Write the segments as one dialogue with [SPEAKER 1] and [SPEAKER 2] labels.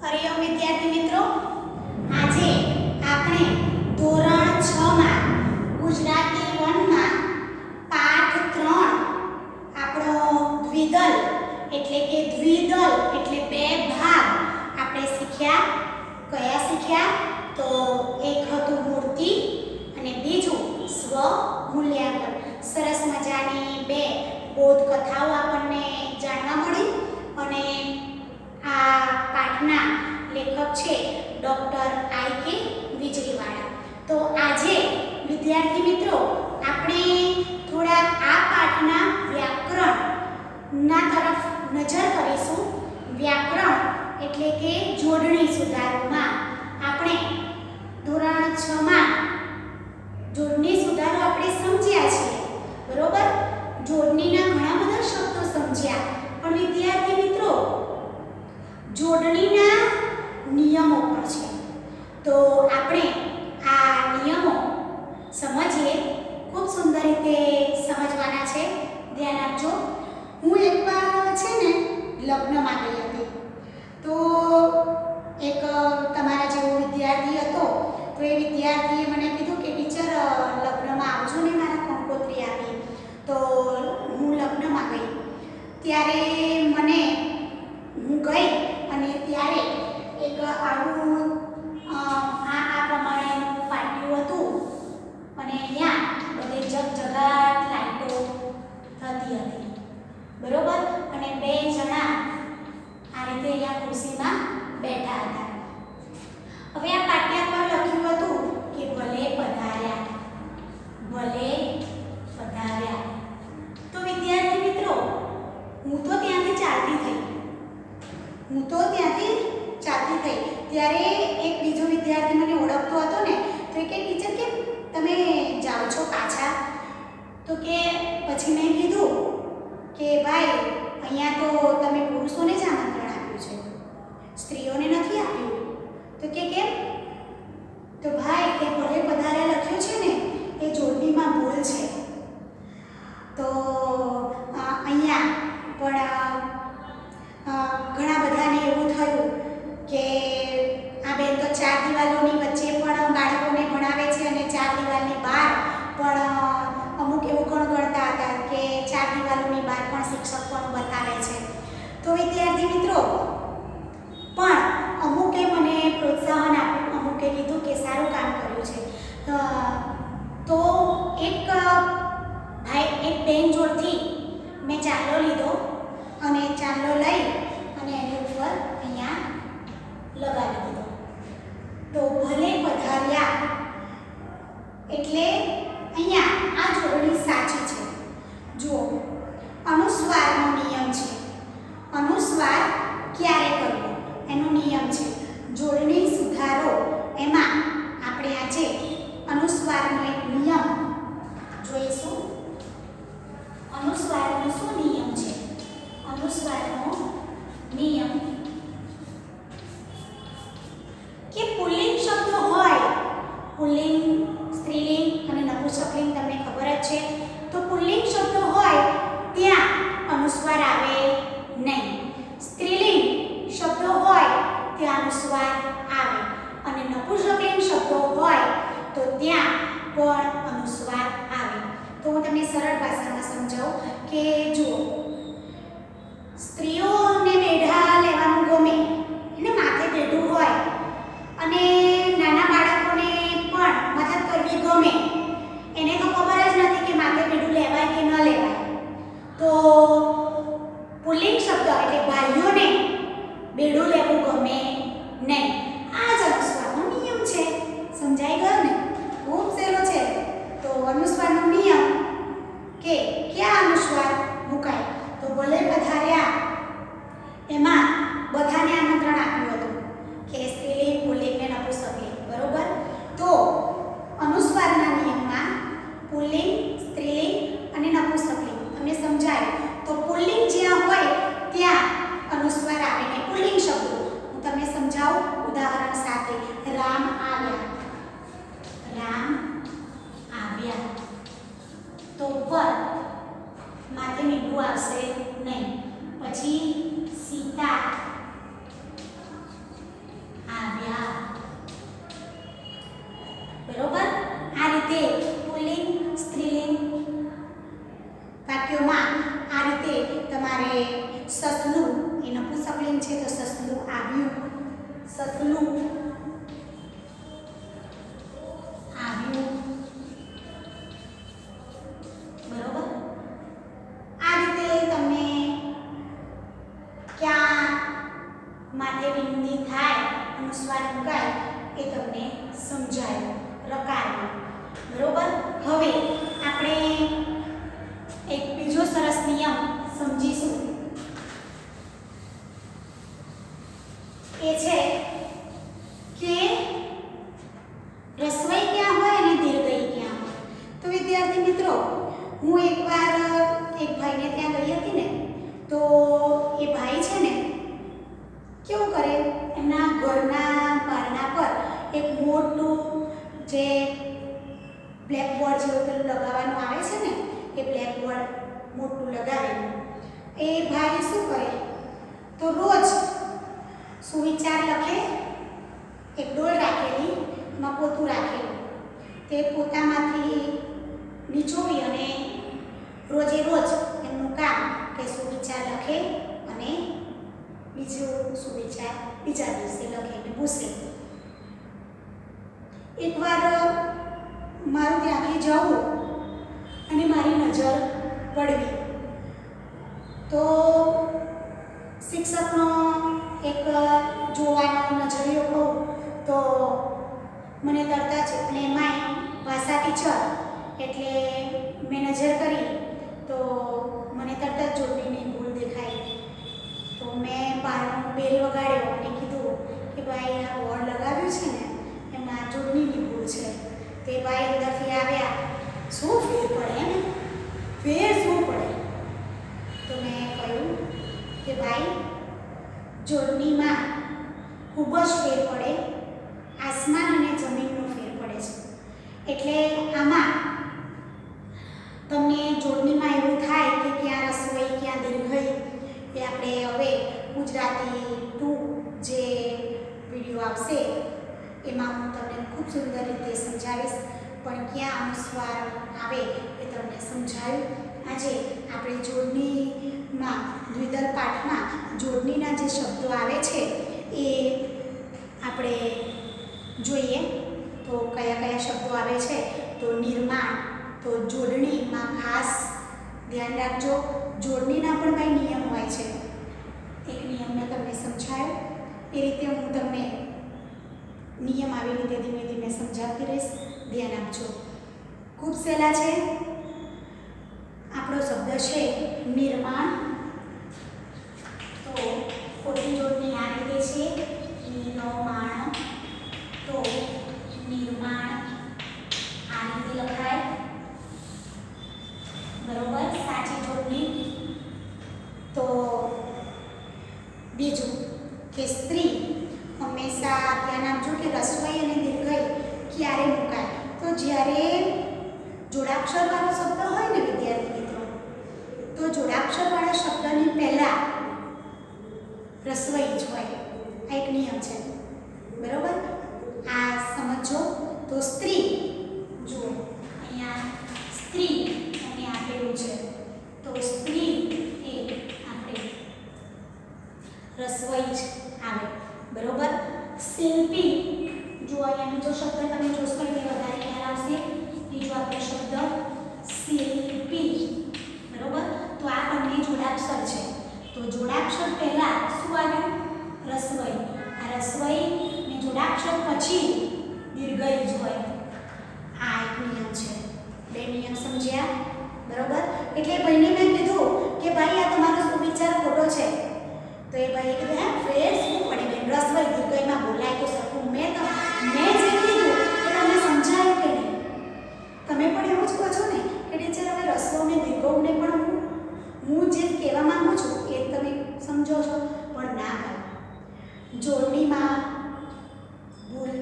[SPEAKER 1] હરિઓમ વિદ્યાર્થી મિત્રો, આજે આપણે ધોરણ 6 માં ગુજરાતી 1 માં પાઠ 3 આપણો દ્વિદલ એટલે બે ભાગ આપણે શીખ્યા. કયા શીખ્યા? તો એક હતું મૂર્તિ અને બીજું સ્વ મૂલ્યાંકન. સરસ મજાની બે બોધ કથાઓ આપણને જાણવા મળી અને આ પાઠના લેખક છે ડોક્ટર આઈ.કે. વીજળીવાળા. તો આજે વિદ્યાર્થી મિત્રો આપણે થોડા આ પાઠના વ્યાકરણના તરફ નજર કરીશું. વ્યાકરણ એટલે કે જોડણી સુધારોમાં આપણે ધોરણ 6 માં જોડણી સુધારો આપણે સમજ્યા છે, બરોબર? જોડણીના ઘણા બધા શબ્દો સમજ્યા, પણ વિદ્યાર્થી મિત્રો જોડણીના નિયમો પણ છે. તો આપણે આ નિયમો સમજીએ. ખૂબ સુંદર રીતે સમજવાના છે, ધ્યાન આપજો. હું એકવાર છે ને લગ્નમાં ગઈ હતી. તો એક તમારા જેવો વિદ્યાર્થી હતો. તો એ વિદ્યાર્થીએ મને કીધું કે ટીચર લગ્નમાં આવજો ને મારા કંકોત્રી આપી. તો હું લગ્નમાં ગઈ ત્યારે હું ગઈ અને ત્યારે એક આવું આ પ્રમાણેનું પાટિયું હતું અને અહીંયા બધે જગજગાટ લાઈટો થતી હતી, બરોબર? અને બે જણા આ રીતે અહીંયા ખુરશીમાં બેઠા હતા. હવે આ પાટિયા પર લખ્યું હતું કે ભલે પધાર્યા, ભલે પધાર્યા. તો વિદ્યાર્થી મિત્રો હું તો ત્યાંથી ચાલતી થઈ ત્યારે એક બીજો વિદ્યાર્થી મને ઓળખતો હતો ને, તો એ કે ટીચર કે તમે જાઓ છો પાછા? તો કે પછી મેં કીધું કે ભાઈ અહીંયા તો તમે પુરુષોને જ આમંત્રણ આપ્યું છે, સ્ત્રીઓને નથી આપ્યું. તો કે કેમ? તો ભાઈ તે ભલે પધાર્યા લખ્યું છે ને એ જોડણીમાં ભૂલ છે. તો અહીંયા પણ ઘણા બધાને એવું થયું કે આ બેન તો ચાર દિવાલોની વચ્ચે પણ બાળકોને ભણાવે છે અને ચાર દિવાલની બહાર પણ અમુક એવું ગણતા હતા કે ચાર દિવાલોની બહાર પણ શિક્ષક પણ બતાવે છે. તો વિદ્યાર્થી મિત્રો પણ અમુકે મને પ્રોત્સાહન આપ્યું, અમુકે કીધું કે સારું કામ કર્યું છે. તો એક બેન જોડથી મેં ચાંદલો લીધો અને ચાંદલો લઈ અને એની ઉપર અહીંયા લગાવી દીધો. તો ભલે પધાર્યા એટલે અહીંયા આ જોડણી સાચી છે. જુઓ, અનુસ્વારનો નિયમ છે. અનુસ્વાર ક્યારે કરવો એનો નિયમ છે. જોડણી સુધારો એમાં આપણે આજે અનુસ્વારનો એક નિયમ જોઈશું. અનુસ્વારનો શું નિયમ છે? અનુસ્વારનો નિયમ કે પુલ્લિંગ શબ્દ હોય, પુલ્લિંગ, સ્ત્રીલિંગ અને નપુંસકલિંગ તમને ખબર જ છે. તો પુલ્લિંગ શબ્દ હોય ત્યાં અનુસ્વાર આવે નહીં. સ્ત્રીલિંગ શબ્દ હોય ત્યાં અનુસ્વાર આવે અને નપુંસકલિંગ શબ્દો હોય તો ત્યાં પણ અનુસ્વાર આવે. તો હું તમને સરળ ભાષામાં સમજાવું કે જુઓ, સ્ત્રીઓને બેઢા લેવાનું ગમે, એને માથે બેઢું હોય અને નાના બાળકોને પણ મદદ કરવી ગમે. એને તો ખબર જ નથી કે માથે બેઢું લેવાય કે ન લેવાય. તો પુલ્લિંગ શબ્દ એટલે ભાઈઓને બેઢું લેવું ગમે નહીં. આ જ અનુસ્વારનો નિયમ છે. સમજાઈ ગયો ને? ખૂબ સહેલો છે. તો અનુસ્વારનો નિયમ કે ક્યાં અનુસ્વાર સસલું એ નપુંસકલિંગ છે તો સસલું આવ્યું, સસલું આવ્યું, બરોબર. આ રીતે તમે ક્યાં માથે બિંદી થાય, અનુસ્વાર મુકાય એ તમને સમજાયું રકારમાં, બરોબર. હવે આપણે એક બીજો સરસ નિયમ સમજીશું. એ છે કે રસવઈ ક્યાં હોય અને દીર્ઘઈ ક્યાં હોય. તો વિદ્યાર્થી મિત્રો, હું એકવાર એક ભાઈને ત્યાં ગઈ હતી ને, તો એ ભાઈ છે ને કેવું કરે, એમના ઘરના બારણા પર એક મોટું જે બ્લેકબોર્ડ જેવું પેલું લગાવવાનું આવે છે ને, એ બ્લેકબોર્ડ મોટું લગાવેલું. એ ભાઈ શું કરે, તો રોજ સુવિચાર લખે, એક ડોલ રાખેલી, એમાં પોતું રાખેલું, તે પોતામાંથી નીચોવી અને રોજે રોજ એમનું કામ કે સુવિચાર લખે અને બીજું સુવિચાર બીજા દિવસે લખે અને પૂછે. એકવાર મારું ત્યાંથી જવું અને મારી નજર પડવી, તો શિક્ષકનો એક જોવાનો નજરિયો કહું તો મને તરત જ, અને એમાંય ભાષા ટીચર એટલે મેં નજર કરી તો મને તરત જ જોડણીની ભૂલ દેખાઈ. તો મેં બહારનો બેલ વગાડ્યો અને કીધું કે ભાઈ આ બોર્ડ લગાવ્યું છે ને એમાં જોડણીની ભૂલ છે. તે ભાઈ અંદરથી આવ્યા, શું ફેર પડે એમ, ફેર શું પડે? તો મેં કહ્યું કે ભાઈ જોડણીમાં ખૂબ જ ફેર પડે, આસમાન અને જમીનનો ફેર પડે છે. એટલે આમાં તમને જોડણીમાં એવું થાય કે ક્યાં રસવઈ ક્યાં દીર્ઘઈ, એ આપણે હવે ગુજરાતી 2 જે વિડીયો આવશે એમાં હું તમને ખૂબ સુંદર રીતે સમજાવીશ, પણ ક્યાં અનુસ્વાર આવે એ તમને સમજાયું. આજે આપણે જોડણીમાં દ્વિદલ પાઠમાં જોડણીના જે શબ્દો આવે છે એ આપણે જોઈએ. તો કયા કયા શબ્દો આવે છે, તો નિર્માણ, તો જોડણીમાં ખાસ ધ્યાન રાખજો, જોડણીના પણ કંઈ નિયમ હોય છે. એક નિયમ મેં તમને સમજાયો, એ રીતે હું તમને નિયમ આવી રીતે ધીમે ધીમે સમજાવતી રહીશ, ધ્યાન આપજો. ખૂબ સહેલા છે. આપણો શબ્દ છે નિર્માણ. તો ખોટી જોડણી આ રીતે છે, નિર્માણ. તો નિર્માણ આ રીતે લખાય, બરોબર. સાચી જોડણી. તો બીજું કે સ્ત્રી, હંમેશા ધ્યાન આપજો કે રસવઈ અને દીર્ઘઈ ક્યારે મુકાય, તો જ્યારે જોડાક્ષરવાળો શબ્દ હોય ને વિદ્યાર્થી મિત્રો, તો જોડાક્ષરવાળા શબ્દની પહેલાં રસવઈ જ હોય. આ એક નિયમ છે, બરોબર. આ સમજો. તો સ્ત્રી, જુઓ અહીંયા સ્ત્રી અને આપેલું છે, તો સ્ત્રી એ આપણે રસવઈ જ આવે, બરોબર. શિલ્પી, જો અહીંયા બીજો શબ્દ તમે જોશો એટલે વધારે ખ્યાલ આવશે. બીજો આપણો શબ્દ શિલ્પી, બરોબર. તો આ બંને જોડાક્ષર છે, તો જોડાક્ષર પહેલા શું આવ્યું, રસવઈ. આ રસવઈ ને જોડાક્ષર પછી દીર્ઘઈ જ હોય. આ એક નિયમ છે. બે નિયમ સમજ્યા, બરોબર. એટલે ભાઈને મેં કીધું કે ભાઈ આ તમારો સુવિચાર ખોટો છે, તો એ ભાઈએ કીધું હે ફેર શું પડે બેન, રસવઈ દીર્ઘઈમાં બોલાય તો સરખું. મેં જે કીધું એ તમને સમજાયું કે નહીં? તમે પણ એવું જ કહો છો ને કે ટીચર હવે રસવો ને દીર્ઘોને પણ હું જે કહેવા માંગુ છું એ તમે સમજો છો, પણ ના ભાઈ, જોડણીમાં ભૂલ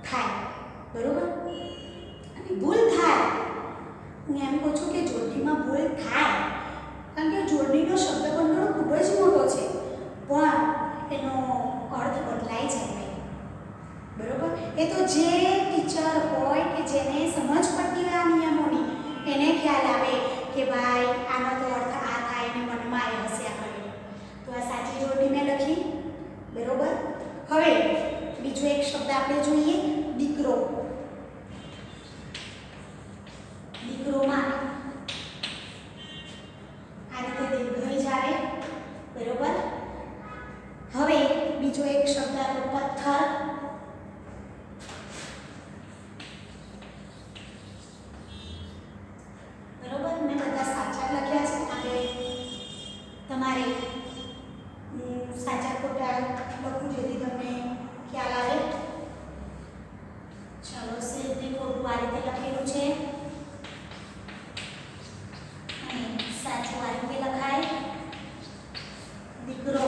[SPEAKER 1] થાય, બરોબર. અને ભૂલ થાય, હું એમ કહું છું કે જોડણીમાં ભૂલ થાય, કારણ કે જોડણીનો શબ્દભંડોળ બીજો એક શબ્દ આપણો પથ્થર. બરોબર, મેં બધા સાચા લખ્યા છે. આપણે તમારે સાચા ખોટા લખવું જેથી તમને ખ્યાલ આવે. ચાલો, સીધી ખોટું આ રીતે લખેલું છે અને સાચું આ રીતે લખાય. દીકરો,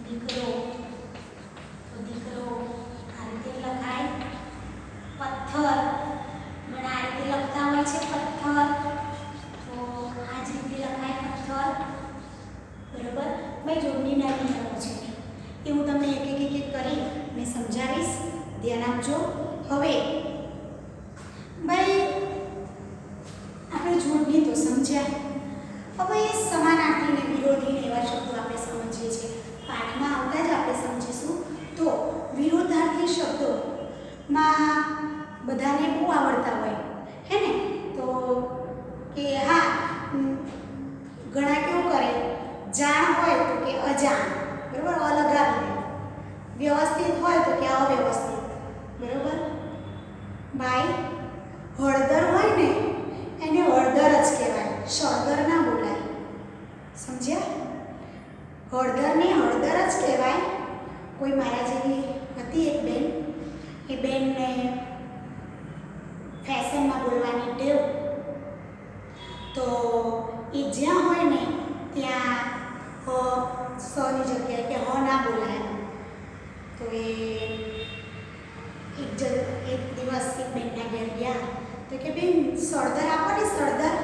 [SPEAKER 1] દીકરો, તો દીકરો આ રીતે લખાય. પથ્થર પણ આ રીતે લખતા હોય છે પથ્થર, તો આ જ રીતે લખાય પથ્થર. બરોબર, ભાઈ જોડની નાની નાનું છે એ હું તમને એક કરી મેં સમજાવીશ, ધ્યાન આપજો. હવે ભાઈ આપણે જોડની તો સમજ્યા. હવે સમાનાર્થી ને વિરોધી ને એવા શબ્દો આપણે સમજીએ છીએ. પાઠમાં આવતા જ આપણે સમજીશું. તો વિરોધાર્થી શબ્દોમાં બધાને બહુ આવડતા હોય હે ને, તો કે હા ઘણા કેવું કરે, જાણ હોય તો કે અજાણ, બરોબર, અલગાવી દે. વ્યવસ્થિત હોય તો કે અવ્યવસ્થિત, બરોબર. ભાઈ હળદર હોય ને એને હળદર જ કહેવાય, સળદર ના બોલાય. સમજ્યા? હળદરને હળદર જ કહેવાય. કોઈ મારા જેવી હતી એક બેન, એ બેનને ફેશનમાં બોલવાની ટેવ, તો એ જ્યાં હોય ને ત્યાં સની જગ્યાએ કે હ ના બોલાય. તો એ એક દિવસ એક બેનના ઘેર ગયા તો કે બેન સળદર આપો ને, સળદર.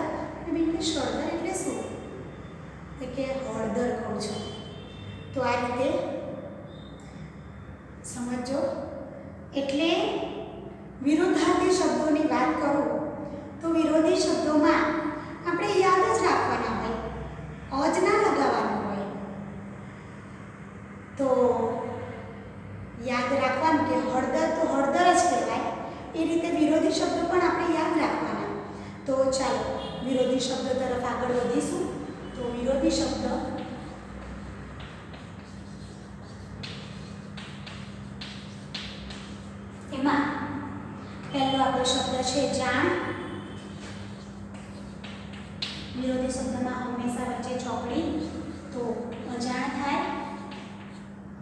[SPEAKER 1] બેન કે સળદર એટલે શું? તો કે હળદર કહું છું. તો આ રીતે સમજો. એટલે વિરોધાર્થી શબ્દોની વાત કરું તો વિરોધી શબ્દોમાં આપણે યાદ જ રાખવાના હોય, અજ ના લગાવવાનું હોય. તો યાદ રાખવાનું કે હળદર તો હળદર જ કહેવાય. એ રીતે વિરોધી શબ્દો પણ આપણે યાદ રાખવાના. તો ચાલો વિરોધી શબ્દ તરફ આગળ વધીશું. તો વિરોધી શબ્દ એમાં પહેલો આપણો શબ્દ છે જાણ. વિરોધી શબ્દમાં હંમેશા વચ્ચે ચોકડી, તો અજાણ થાય,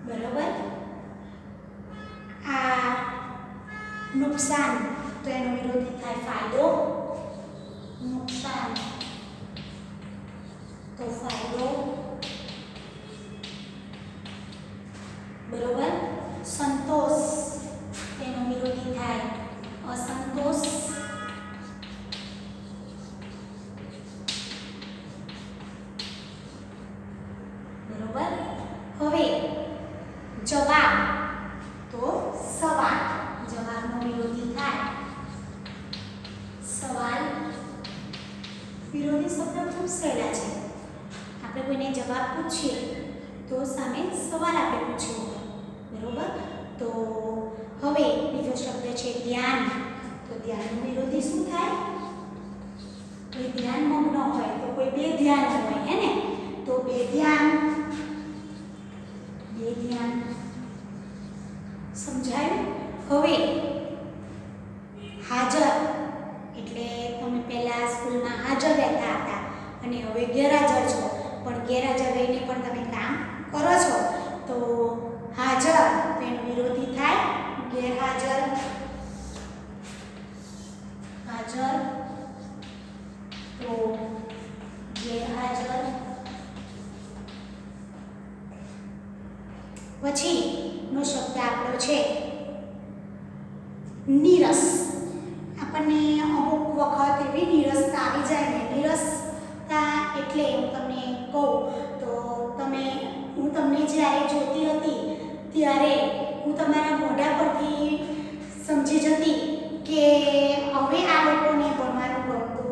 [SPEAKER 1] બરોબર. આ નુકસાન, તો એનો વિરોધી થાય ફાયદો. નુકસાન તો ફાયદો, બરોબર. સંતોષ, એનો વિરોધી થાય અસંતોષ. બરોબર. હવે જવાબ તો સવાલ, જવાબનો વિરોધી થાય સવાલ. વિરોધી શબ્દ ખૂબ સહેલા છે. આપણે કોઈને જવાબ પૂછીએ તો સામે સવાલ આપણે પૂછ્યો હોય, બરોબર. તો હવે બીજો શબ્દ છે ધ્યાન. તો ધ્યાનનો વિરોધી શું થાય? કોઈ ધ્યાનમગ્ન હોય તો કોઈ બેધ્યાન હોય, હે ને. તો બેધ્યાન, બેધ્યાન. સમજાયું? હવે હાજર એટલે તમે પહેલા સ્કૂલમાં હાજર રહેતા હતા અને હવે ગેરહાજર છો, પણ ગેરહાજર રહીને પણ તમે કામ કરો છો. તો હાજર, તો એનો વિરોધી થાય ગેરહાજર. હાજર તો ગેરહાજર. પછી નો શબ્દ આપણો છે નીરસ. આપણને અમુક વખત એવી નીરસતા આવી જાય ને, નીરસતા એટલે હું તમને કહું તો હું તમને જ્યારે જોતી હતી ત્યારે હું તમારા મોઢા પરથી સમજી જતી કે હવે આ લોકોને ભણવાનું ગમતું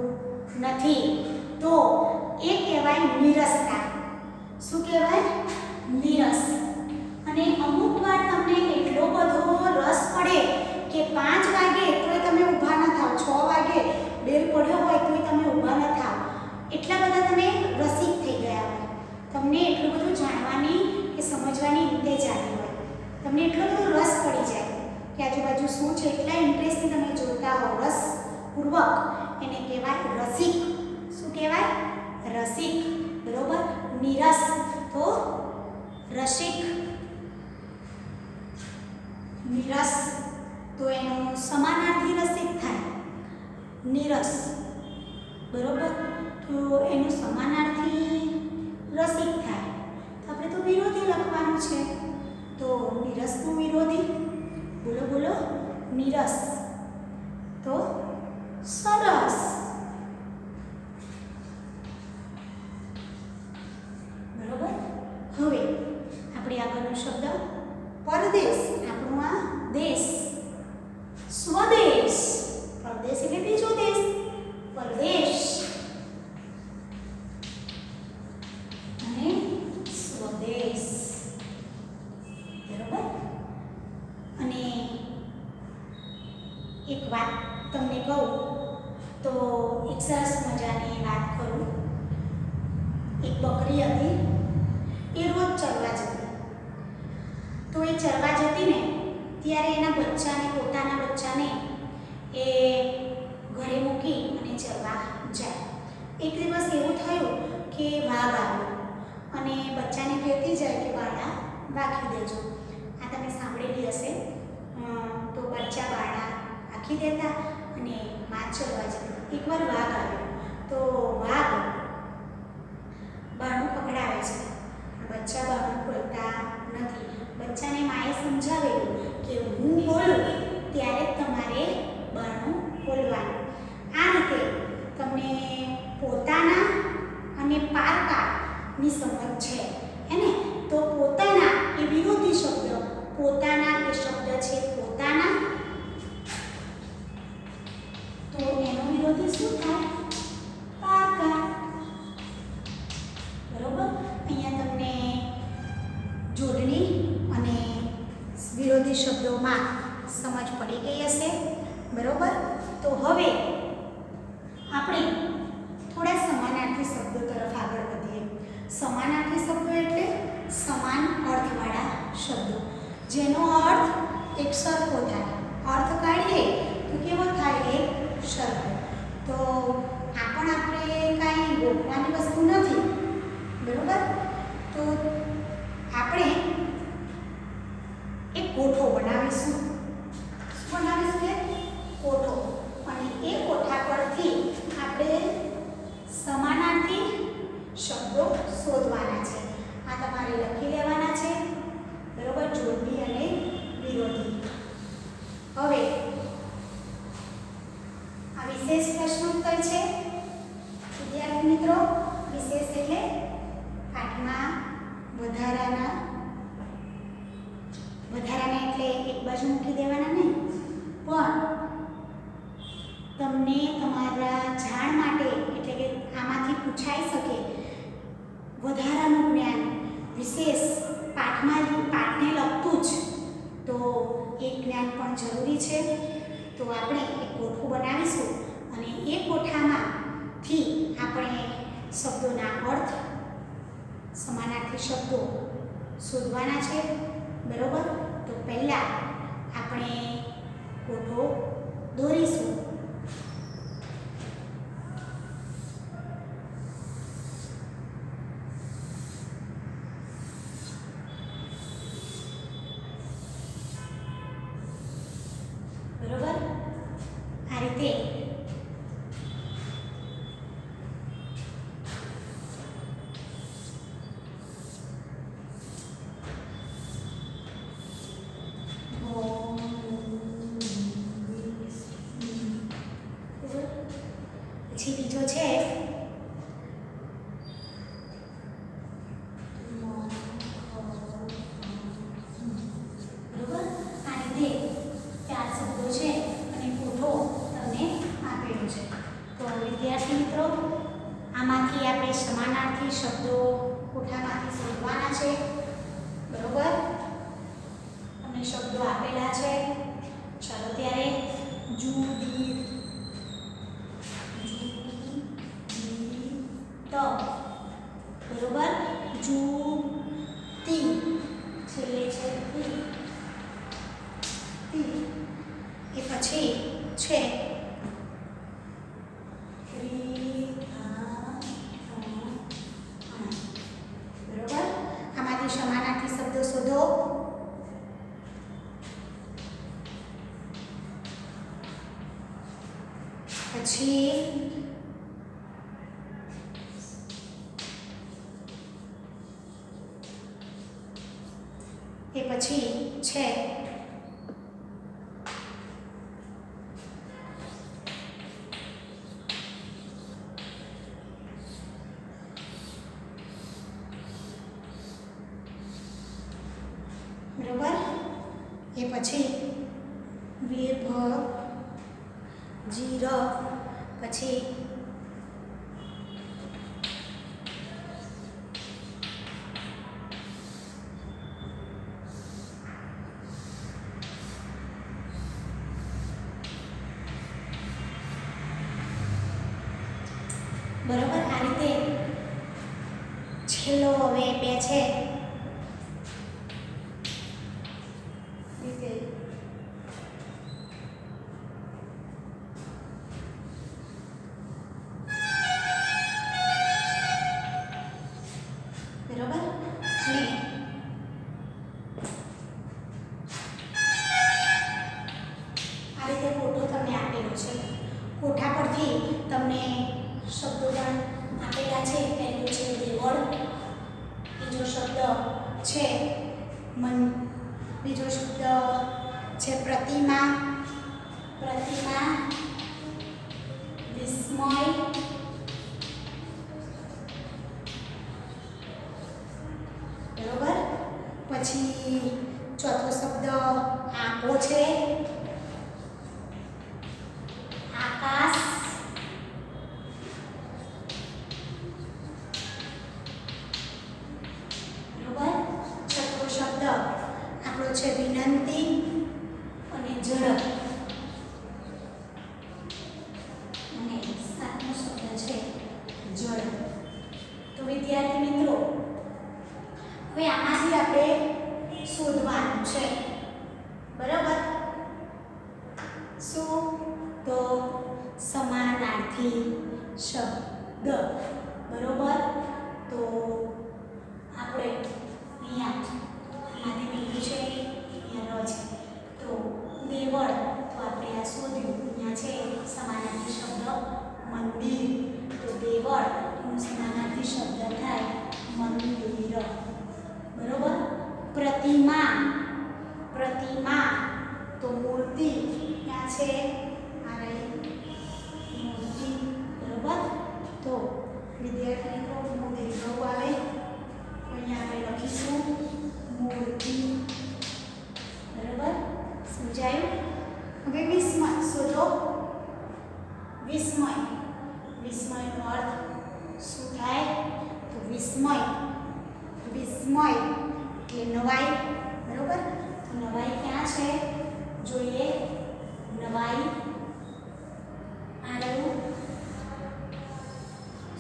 [SPEAKER 1] નથી. તો એ કહેવાય નીરસતા. શું કહેવાય? નીરસ. અને અમુક વાર તમને એટલો બધો રસ પડે કે 5 વાગે તોય તમે ઊભા ન થાવ, 6 વાગે બેલ પડ્યો હોય તોય તમે ઊભા ન થાવ, એટલા બધા તમે રસિક થઈ ગયા હોય. સમજવાની રીતે જ આવી હોય, તમને એટલો બધો રસ પડી જાય કે આજુબાજુ શું છે એટલા ઇન્ટરેસ્ટથી તમે જોતા હો, રસપૂર્વક, એને કહેવાય રસિક. શું કહેવાય? રસિક. બરોબર. નીરસ તો રસિક. નીરસ તો એનો સમાનાર્થી રસિક થાય, નીરસ. બરોબર. તો એનું સમાનાર્થી રસિક થાય તો આપણે તો વિરોધી લખવાનું છે. તો નીરસનું વિરોધી, બોલો બોલો, નીરસ તો સરસ. બરોબર. હવે આપણે આગળનો શબ્દ પરદેશ. આપણો આ દેશ, સ્વદેશ. પરદેશ એટલે બીજો દેશ, પરદેશ અને સ્વદેશ. બરોબર. અને એક વાત તમને કહું તો એક સરસ મજાની વાત કરું. એક બકરી હતી, એ રોજ ચરવા જતી. તો એ ચરવા જતી ને ત્યારે એના બચ્ચાને, પોતાના બચ્ચાને એ ઘરે મૂકી અને ચરવા જાય. એક દિવસ એવું થયું કે વાઘ આવ્યો અને બચ્ચાને કહેતી જાય કે બાળા રાખી દેજો. આ તમે સાંભળેલી હશે. તો બચ્ચા બાળા રાખી દેતા અને માં ચરવા જતી. એકવાર વાઘ આવ્યો તો વાઘ બારણું પકડાવે છે, બચ્ચા બારણું ખોલતા નથી. બચ્ચાને માએ સમજાવેલું કે હું બોલું ત્યારે તમારે બારણું ખોલવાનું. આ રીતે તમને પોતાના અને પારકાની સમજ છે એને. તો પોતાના એ વિરોધી શબ્દ, પોતાના એ શબ્દ છે પોતાના, તો એનો વિરોધી શું થાય? પારકા. બરોબર. અહીંયા તમને જોડણી અને વિરોધી શબ્દોમાં સમજ પડી ગઈ હશે. બરોબર. તો હવે આપણે થોડા સમાનાર્થી શબ્દો તરફ આગળ વધીએ. સમાનાર્થી શબ્દો એટલે સમાન અર્થવાળા શબ્દો, જેનો અર્થ એક સરખો થાય. અર્થ કાઢીએ તો કેવો થાય? એક સરખો. તો આ પણ આપણે કાંઈ ગોખવાની વસ્તુ નથી. બરોબર. તો આપણે એક કોઠો બનાવીશું. શું બનાવીશું? કોઠો. અને એ કોઠા પરથી આપણે સમાનાર્થી શબ્દો શોધવાના છે. આ તમારે લખી લેવાના છે. બરોબર. જોડણી અને વિરોધી. હવે આ વિશેષ પ્રશ્નોત્તર છે વિદ્યાર્થી મિત્રો. વિશેષ એટલે પાઠમાં વધારાના એટલે એક બાજુ મૂકી દેવાના નહીં, પણ તમને તમારા જાણ માટે એટલે કે આમાંથી પૂછાઈ શકે વધારાનું જ્ઞાન, વિશેષ પાઠને લગતું જ, તો એ જ્ઞાન પણ જરૂરી છે. તો આપણે એક કોઠું બનાવીશું અને એ કોઠામાંથી આપણે શબ્દોના અર્થ, સમાનાર્થી શબ્દો શોધવાના છે. બરોબર. તો પહેલા આપણે કોઠો દોરીશું. બરોબર. આ રીતે પછી બીજો છે બરોબર. આ રીતે 4 શબ્દો છે અને કોઠો તમને આપેલો છે. તો વિદ્યાર્થી મિત્રો, આમાંથી આપણે સમાનાર્થી શબ્દો કોઠામાંથી શોધવાના છે. બરોબર. તમને શબ્દો આપેલા છે. ચાલો ત્યારે જુદી બરોબર. જુતી છેલ્લે છે તી, એ પછી છે બરોબર. આમાંથી સમાનાર્થી શબ્દો શોધો. પછી એ પછી છે બરોબર. એ પછી વિભ જીર, પછી બરોબર. આ રીતે છેલ્લો હવે બે છે કોઠા પરથી તમને શબ્દો પણ આપેલા છે. પહેલું છે દેવળ, બીજો શબ્દ છે મન, બીજો શબ્દ છે પ્રતિમા, વિસ્મય, બરોબર. પછી ચોથો શબ્દ આંખો છે, આકાશ, બરોબર. છઠ્ઠો શબ્દ આપણો છે વિનંતી અને ઝડપ, અને સાતમો શબ્દ છે જળ. તો વિદ્યાર્થી મિત્રો, હવે આમાંથી આપણે શોધવાનું છે, બરાબર. શું? તો સમાનાર્થી શબ્દ, બરોબર. તો આપણે અહીંયા આમાંથી બીજું છે, અહીંયા ર છે. તો દેવળ, તો આપણે આ શોધ્યું. અહીંયા છે સમાનાર્થી શબ્દ મંદિર, તો દેવળ એનો સમાનાર્થી શબ્દ થાય મંદિર, બરોબર. પ્રતિમા, તો મૂર્તિ, ક્યાં છે? મૂર્તિ, બરોબર. તો વિદ્યાર્થી મિત્રો, દીર્ઘ આવે અહીંયા આપણે લખીશું મૂર્તિ, બરોબર. સમજાયું? હવે વિસ્મય શોધો. વિસ્મયનો અર્થ શું થાય? તો વિસ્મય એટલે નવાઈ, બરોબર. તો નવાઈ ક્યાં છે જોઈએ. નવાઈ આ રહ્યું,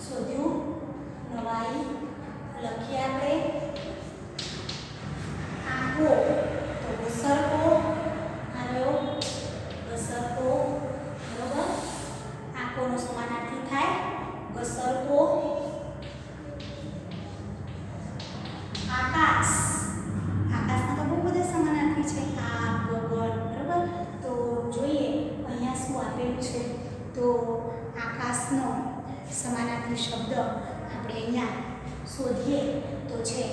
[SPEAKER 1] શોધ્યું. નવાઈ લખીએ આપણે. આંખો, તો ઘસરકો આ રહ્યો, ઘસરકો, બરોબર. આંખોનો સમાનાર્થી થાય ઘસરકો. આકાશના તો બહુ બધા સમાનાર્થી છે, આગ, ગગન, બરોબર. તો જોઈએ અહીંયા શું આપેલું છે. તો આકાશનો સમાનાર્થી શબ્દ આપણે અહીંયા શોધીએ તો છે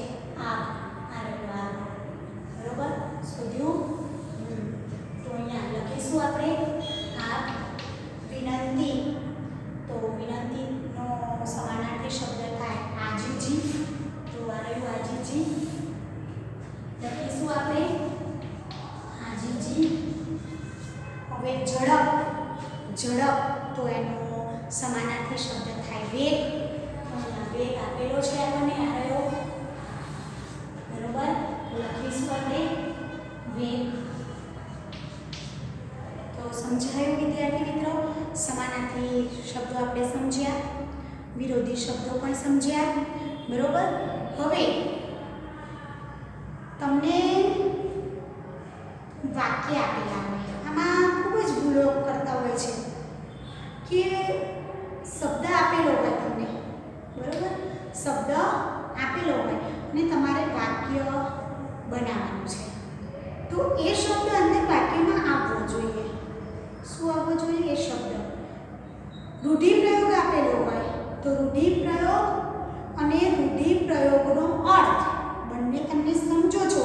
[SPEAKER 1] આગ, આગ, બરોબર. શોધ્યું. તો અહીંયા લખીશું આપણે આગ. વિનંતી, તો વિનંતીનો સમાનાર્થી શબ્દ થાય આજીજી, તો આ રહ્યું આજીજી, લખીશું આપણે આજીજી. હવે ઝડપ, તો એનો સમાનાર્થી શબ્દ થાય વેગ, વેગ આપેલો છે આપણને આ રહ્યો, બરોબર. લખીશું આપણે વેગ. તો સમજાયું વિદ્યાર્થી મિત્રો? સમાનાર્થી શબ્દો આપણે સમજ્યા, વિરોધી શબ્દો પણ સમજ્યા, બરોબર. હવે તમને વાક્ય આપેલા હોય, આમાં ખૂબ જ ભૂલો કરતા હોય છે કે શબ્દ આપેલો હોય તમને, બરોબર, શબ્દ આપેલો હોય અને તમારે વાક્ય બનાવવાનું છે, તો એ શબ્દ અંદર વાક્યમાં આવવો જોઈએ. શું આવવો જોઈએ? એ શબ્દ. રૂઢિપ્રયોગ આપેલો હોય તો રૂઢિપ્રયોગ અને રૂઢિપ્રયોગનો અર્થ બંને તમે સમજો છો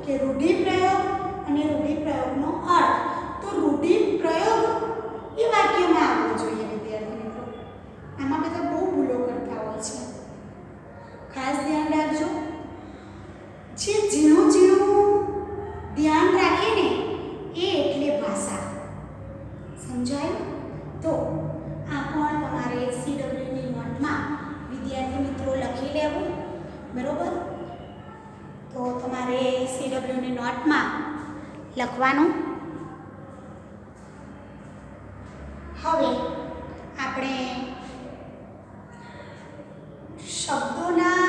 [SPEAKER 1] કે રૂઢિપ્રયોગ અને રૂઢિપ્રયોગનો અર્થ, તો રૂઢિપ્રયોગ એ વાક્યમાં આવવો જોઈએ વિદ્યાર્થી મિત્રો. આમાં બધા બહુ ભૂલો કરતા હોય છે, ખાસ ધ્યાન રાખજો. જે ઝીણું ઝીણું ધ્યાન રાખીને એ એટલે ભાષા. સમજાયું? તો આ પણ તમારે CWની નોટમાં વિદ્યાર્થી મિત્રો લખી લેવું, બરોબર. તો તમારે CWની નોટમાં લખવાનું. હવે આપણે શબ્દોના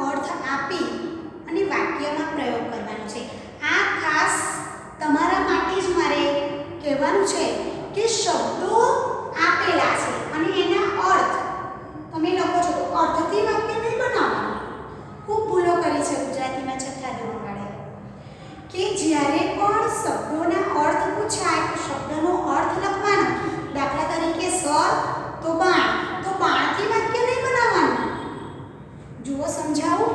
[SPEAKER 1] અર્થ આપી અને વાક્યમાં પ્રયોગ કરવાનો છે. આ ખાસ તમારા માટે જ મારે કહેવાનું છે કે શબ્દો આપેલા છે અને એના અર્થ તમે લખો છો તો અર્થથી વાક્ય નહીં બનાવવાનું. ખૂબ ભૂલો કરી છે ગુજરાતીમાં છઠ્ઠા ધોરણવાળાએ કે જ્યારે પણ શબ્દોના અર્થ પૂછાય તો શબ્દનો અર્થ લખવાનો. દાખલા તરીકે સર તો બાણ, તો બાણથી વાક્ય નહીં બનાવવાનું. જુઓ, સમજાવું?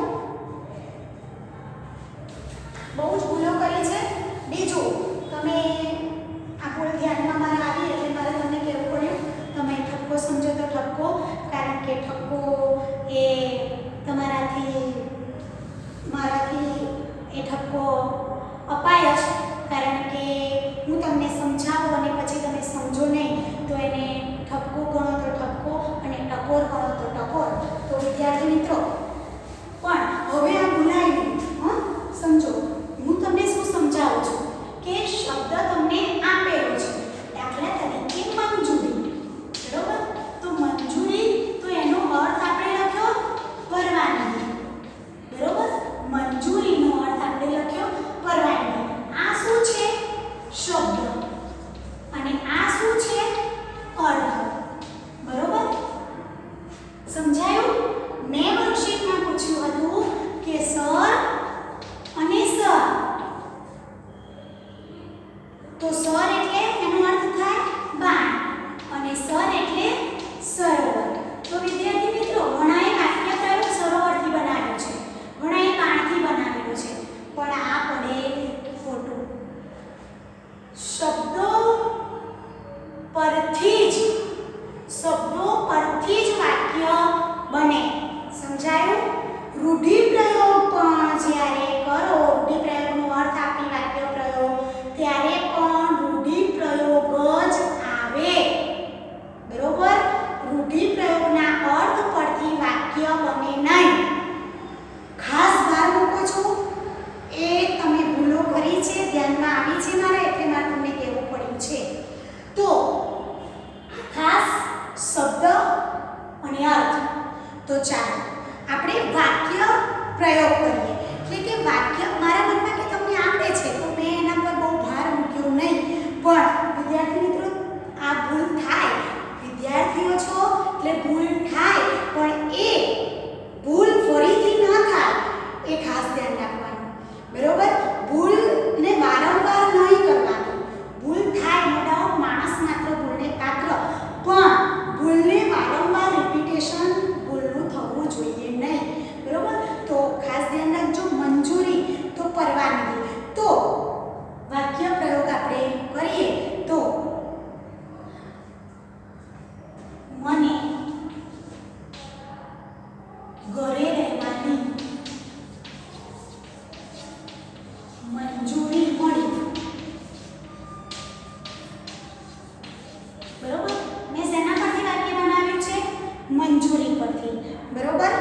[SPEAKER 1] બહુ જ ભૂલો કરી છે. બીજું, તમે આ ભૂલ ધ્યાનમાં મારા આવી એટલે મારે તમને કહેવું પડ્યું. તમે ઠપકો સમજો તો ઠપકો, કારણ કે ઠપકો એ મારાથી એ ઠપકો અપાય જ, કારણ કે હું તમને સમજાવું અને પછી તમે સમજો નહીં તો એને ઠપકો ગણો તો ઠપકો અને ટકોર ગણો તો ટકોર. તો વિદ્યાર્થી મિત્રો પણ હવે આ ભૂલાય નહીં. સમજો, હું તમને શું સમજાવું છું કે શબ્દ તમને આપેલો છે. દાખલા તરીકે મંજૂરી, બરોબર. તો મંજૂરી, તો એનો અર્થ આપણે લખ્યો પરવાનગી, બરોબર. મંજૂરીનો અર્થ આપણે લખ્યો પરવાનગી. આ શું છે? શબ્દ. અને આ શું છે? અર્થ, બરોબર. સમજાયું? મેં વર્કશીટમાં પૂછ્યું હતું કે સર અને સર, તો સર એટલે એનો અર્થ થાય બાણ અને સર એટલે સરોવર. તો વિદ્યાર્થી મિત્રો ઘણાએ વાક્ય પ્રયોગ સરોવરથી બનાવ્યો છે, ઘણાએ બાણથી બનાવેલો છે, પણ આ પડે ખોટું. શબ્દો પરથી જ વાક્ય બને. સમજાયું? રૂઢિપ્રયોગ પણ જ્યારે કરો, રૂઢિપ્રયોગનો અર્થ આપી વાક્ય પ્રયોગ, ત્યારે પણ રૂઢિપ્રયોગ જ આવે, બરોબર. રૂઢિપ્રયોગના અર્થ પરથી વાક્ય બને નહીં. ખાસ ભાર મૂકો છો. એ તમે ભૂલો કરી છે, ધ્યાનમાં આવી છે મારા, એટલે મારે તમને કહેવું પડ્યું છે. તો ખાસ શબ્દ અને અર્થ. તો ચાલો આપણે વાક્ય પ્રયોગ કરીએ. એટલે કે વાક્ય મારા મનમાં કે તમને આવડે છે તો મેં એના પર બહુ ભાર મૂક્યો નહીં, પણ વિદ્યાર્થી મિત્રો આ ભૂલ થાય. વિદ્યાર્થીઓ છો એટલે ભૂલ થાય, પણ એ ભૂલ ફરીથી ન થાય એ ખાસ ધ્યાન રાખવાનું, બરોબર. ભૂલને વારંવાર નહીં કરવાની. ભૂલ થાય, નો ડાઉટ, માણસ માત્ર ભૂલને પાત્ર, પણ ભૂલને વારંવાર રિપીટેશન ભૂલનું થવું જોઈએ નહીં, બરોબર. તો ખાસ ધ્યાન રાખજો. મંજૂરી તો પરવાનગી. તો વાક્ય પ્રયોગ આપણે કરીએ તો મને ઘરે રહેવાની મંજૂરી મળી, બરોબર. મેં શેના પરથી વાક્ય બનાવ્યું છે? મંજૂરી પરથી, બરોબર,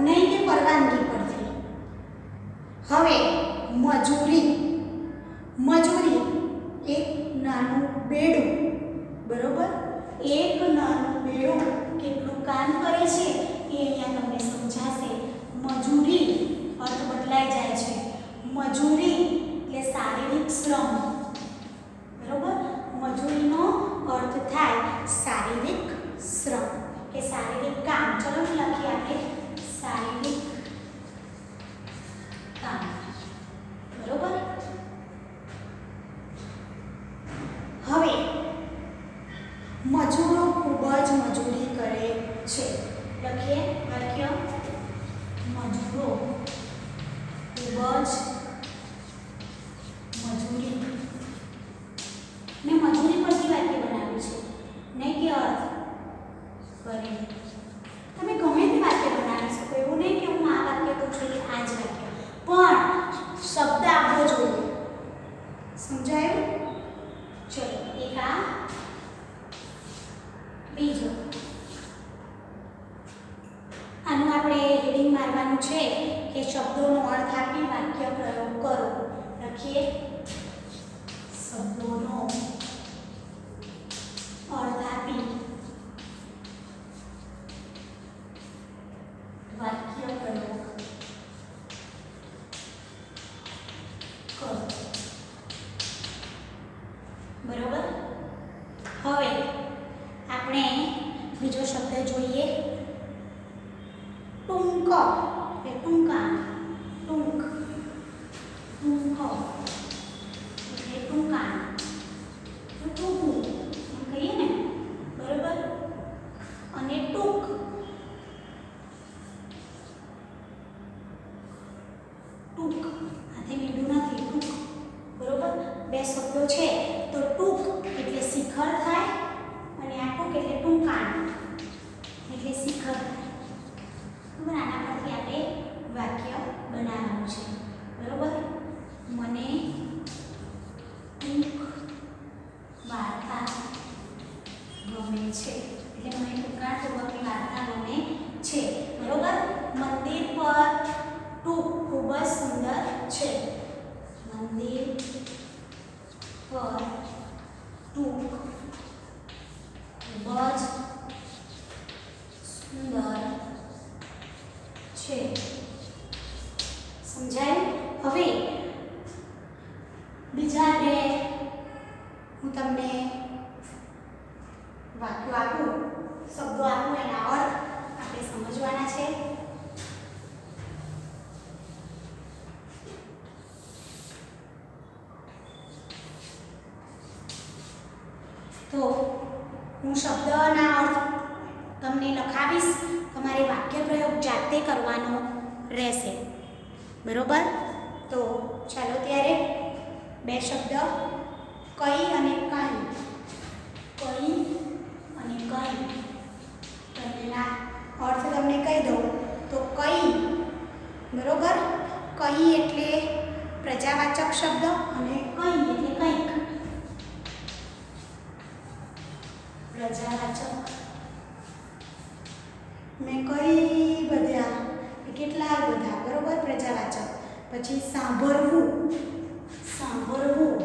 [SPEAKER 1] નહીં કે પરવાનગી પરથી. હવે મજૂરી એક નાનું બેડું, બરોબર. એક નાનું બેડું કેટલું કામ કરે છે એ અહીંયા તમને સમજાશે. મજૂરી એટલે શારીરિક શ્રમ, બરોબર. મજૂરીનો અર્થ થાય શારીરિક શ્રમ કે શારીરિક કામ. ચલો લખીએ આપણે શારીરિક કામ, બરોબર. હવે મજૂરો ખૂબ જ મજૂરી કરે છે. લખીએ વાક્ય મજૂરો ખૂબ જ મજૂરી. મેં મજૂરી પરથી વાક્ય બનાવ્યું છે, નહીં કે અર્થ કરે. તમે ગમે તે વાક્ય બનાવી શકો, એવું નહીં કે હું આ વાક્ય તો છું આ જ વાક્ય, પણ શબ્દ આપવો જોઈએ. સમજાયું? ચલો એક આ બીજો. આનું આપણે હેડિંગ મારવાનું છે કે શબ્દોનો અર્થ આપી વાક્ય પ્રયોગ કરો. લખીએ શબ્દોનો અર્થ આપી વાક્ય પ્રયોગ કરો. બરોબર. હવે આપણે બીજો શબ્દ જોઈએ. ટૂંક એટલે ટૂંકા, ટૂંક, ટૂંક એટલે ટૂંકા, ટૂંકું એમ કહીએ ને, બરોબર. અને ટૂંક, ટૂંક આથી મીઠું નથી, ટૂંક, બરોબર. બે શબ્દો છે તો ટૂંક એટલે શિખર થાય અને આ ટૂંક એટલે ટૂંકાણ એટલે શિખર થાય. આના પરથી આપણે વાક્ય બનાવવાનું છે, બરોબર. મને ટૂંક વાર્તા ગમે છે એટલે મને ટૂંકાણપૂર્વકની વાર્તા ગમે છે, બરોબર. મંદિર પર ટૂંક ખૂબ જ સુંદર છે. મંદિર પર ટૂંક ખૂબ જ સુંદર છે. સમજાયું? હવે બીજા બે હું તમને વાક્યો આપું, શબ્દો આપું, એના અર્થ આપણે સમજવાના છે. તો હું શબ્દના અર્થ તમને લખાવીશ, તમારે વાક્ય પ્રયોગ જાતે કરવાનો રહેશે, બરોબર. તો ચાલો ત્યારે બે શબ્દ કઈ અને કઈ. કઈ અને કઈ એના અર્થ તમને કહી દઉં તો કઈ, બરોબર. કઈ એટલે પ્રજાવાચક શબ્દ અને કઈ એટલે કંઈક પ્રજાવાચક. મેં કઈ બધા કેટલાય બધા, બરોબર, પ્રજાવાચક. પછી સાંભળવું, સાંભળવું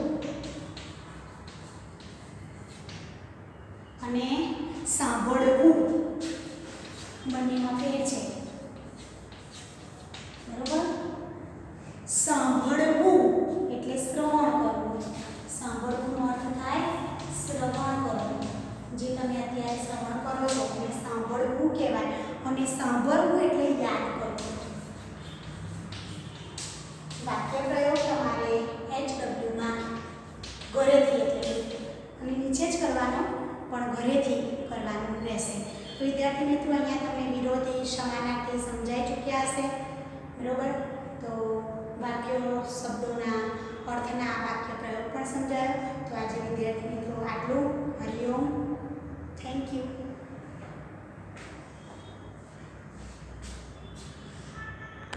[SPEAKER 1] અને સાંભળવું બંનેમાં ફેર છે, બરોબર. સાંભળવું એટલે શ્રવણ કરવું. સાંભળવુંનો અર્થ થાય શ્રવણ કરવું. જે તમે અત્યારે શ્રવણ કરો છો એને સાંભળવું કહેવાય. અને સાંભળવું એટલે યાદ કરવું. વાક્ય પ્રયોગ તમારે HW માં ઘરેથી એટલે અને નીચે જ કરવાનો, પણ ઘરેથી કરવાનું રહેશે. તો વિદ્યાર્થી મિત્રો, અહીંયા તમે વિરોધી, સમાનાર્થી સમજાઈ ચૂક્યા હશે, બરોબર. તો વાક્યો, શબ્દોના અર્થના વાક્ય પ્રયોગ પણ સમજાયો. તો આજે વિદ્યાર્થી મિત્રો આટલું. હરિઓમ. Thank you.